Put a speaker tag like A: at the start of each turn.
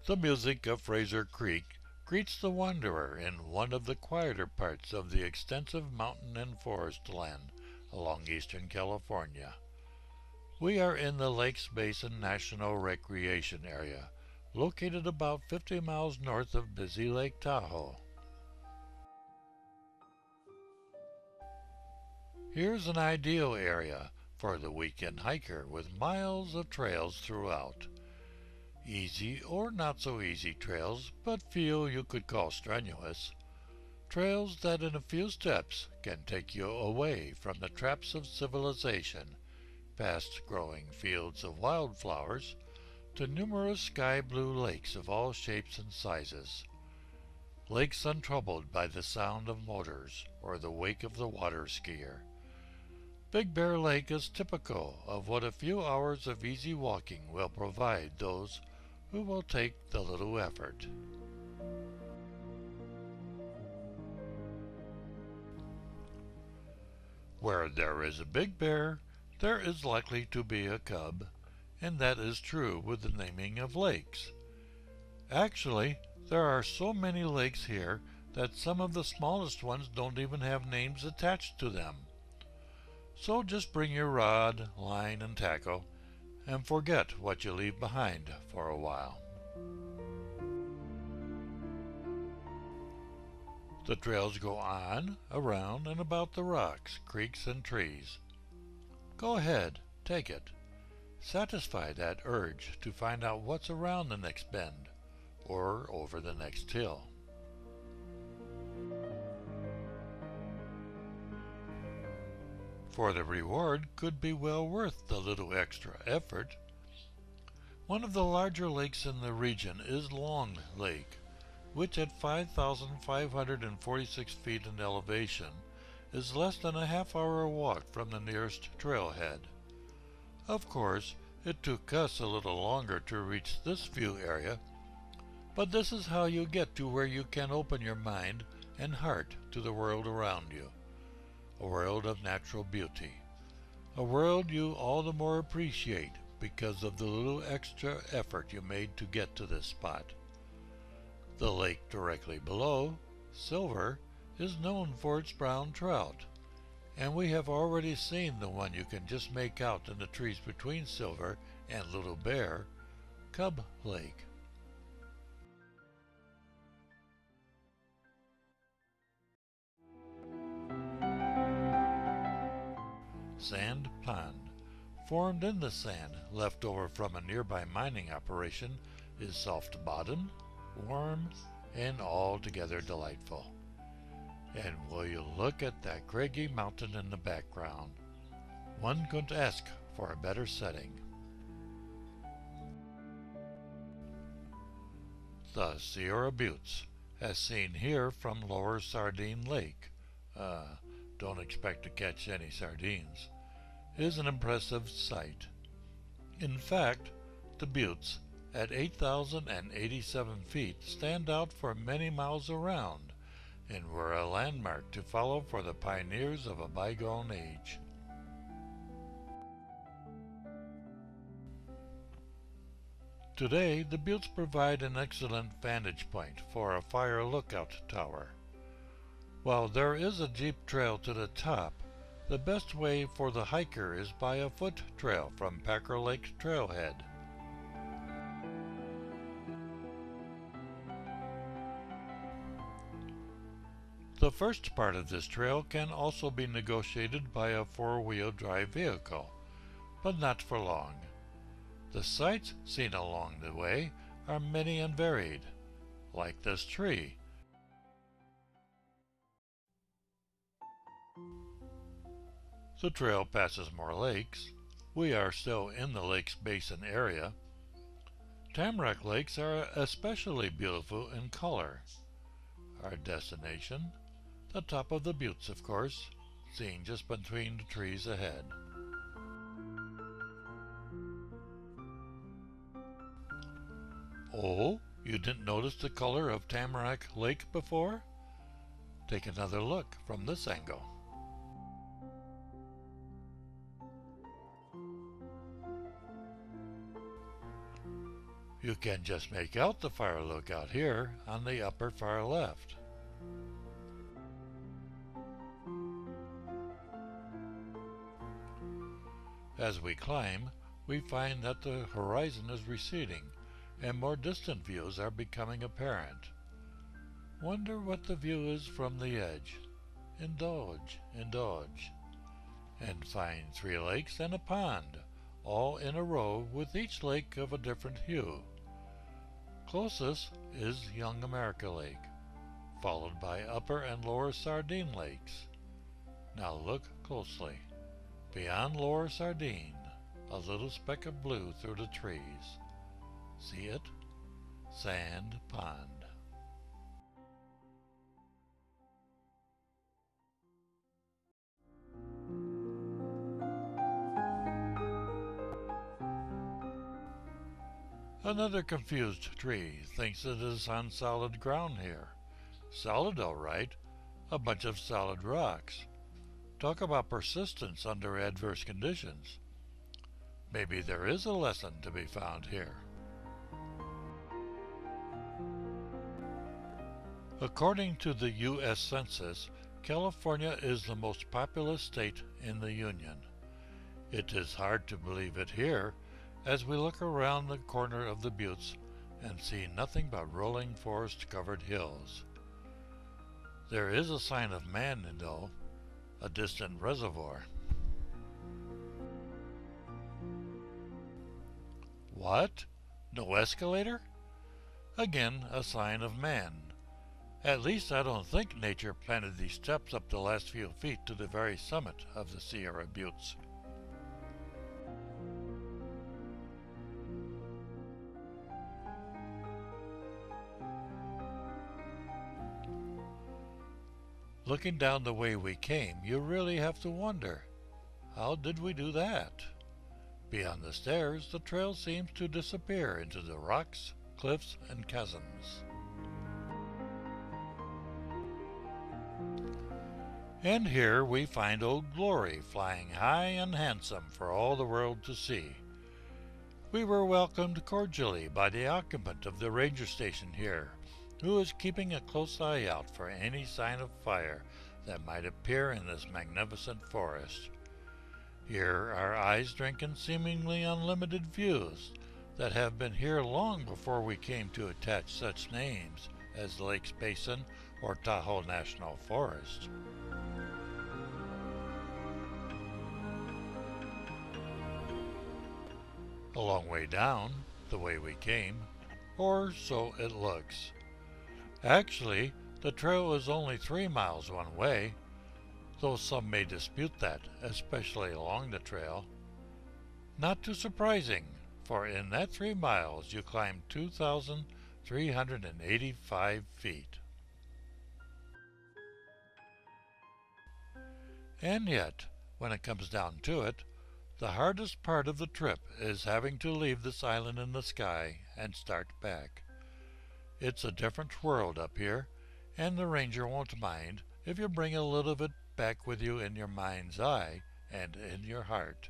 A: The music of Fraser Creek greets the wanderer in one of the quieter parts of the extensive mountain and forest land along eastern California. We are in the Lakes Basin National Recreation Area, located about 50 miles north of busy Lake Tahoe. Here's an ideal area for the weekend hiker with miles of trails throughout. Easy or not so easy trails, but few you could call strenuous. Trails that in a few steps can take you away from the traps of civilization, past growing fields of wildflowers, to numerous sky blue lakes of all shapes and sizes. Lakes untroubled by the sound of motors or the wake of the water skier. Big Bear Lake is typical of what a few hours of easy walking will provide those who will take the little effort. Where there is a big bear, there is likely to be a cub, and that is true with the naming of lakes. Actually, there are so many lakes here that some of the smallest ones don't even have names attached to them. So just bring your rod, line, and tackle, and forget what you leave behind for a while. The trails go on, around, and about the rocks, creeks, and trees. Go ahead, take it. Satisfy that urge to find out what's around the next bend, or over the next hill. For the reward could be well worth the little extra effort. One of the larger lakes in the region is Long Lake, which at 5,546 feet in elevation is less than a half-hour walk from the nearest trailhead. Of course, it took us a little longer to reach this view area, but this is how you get to where you can open your mind and heart to the world around you. A world of natural beauty. A world you all the more appreciate because of the little extra effort you made to get to this spot. The lake directly below, Silver, is known for its brown trout, and we have already seen the one you can just make out in the trees between Silver and Little Bear, Cub Lake. Sand Pond, formed in the sand left over from a nearby mining operation, is soft-bottomed, warm, and altogether delightful. And will you look at that craggy mountain in the background? One couldn't ask for a better setting. The Sierra Buttes, as seen here from Lower Sardine Lake, don't expect to catch any sardines, is an impressive sight. In fact, the buttes at 8,087 feet stand out for many miles around and were a landmark to follow for the pioneers of a bygone age. Today, the buttes provide an excellent vantage point for a fire lookout tower. While there is a jeep trail to the top, the best way for the hiker is by a foot trail from Packer Lake Trailhead. The first part of this trail can also be negotiated by a four-wheel drive vehicle, but not for long. The sights seen along the way are many and varied, like this tree. The trail passes more lakes. We are still in the Lakes Basin area. Tamarack lakes are especially beautiful in color. Our destination, the top of the buttes, of course, seen just between the trees ahead. Oh, you didn't notice the color of Tamarack Lake before? Take another look from this angle. You can just make out the fire lookout here on the upper far left. As we climb, we find that the horizon is receding and more distant views are becoming apparent. Wonder what the view is from the edge. Indulge, and find 3 lakes and a pond, all in a row with each lake of a different hue. Closest is Young America Lake, followed by Upper and Lower Sardine Lakes. Now look closely. Beyond Lower Sardine, a little speck of blue through the trees. See it? Sand Pond. Another confused tree thinks it is on solid ground here. Solid, all right, a bunch of solid rocks. Talk about persistence under adverse conditions. Maybe there is a lesson to be found here. According to the U.S. Census, California is the most populous state in the Union. It is hard to believe it here as we look around the corner of the buttes and see nothing but rolling forest-covered hills. There is a sign of man, though, a distant reservoir. What? No escalator? Again, a sign of man. At least I don't think nature planted these steps up the last few feet to the very summit of the Sierra Buttes. Looking down the way we came, you really have to wonder, how did we do that? Beyond the stairs, the trail seems to disappear into the rocks, cliffs, and chasms. And here we find Old Glory flying high and handsome for all the world to see. We were welcomed cordially by the occupant of the ranger station here, who is keeping a close eye out for any sign of fire that might appear in this magnificent forest. Here our eyes drink in seemingly unlimited views that have been here long before we came to attach such names as Lakes Basin or Tahoe National Forest. A long way down, the way we came, or so it looks. Actually, the trail is only 3 miles one way, though some may dispute that, especially along the trail. Not too surprising, for in that 3 miles you climb 2,385 feet. And yet, when it comes down to it, the hardest part of the trip is having to leave this island in the sky and start back. It's a different world up here, and the ranger won't mind if you bring a little of it back with you in your mind's eye and in your heart.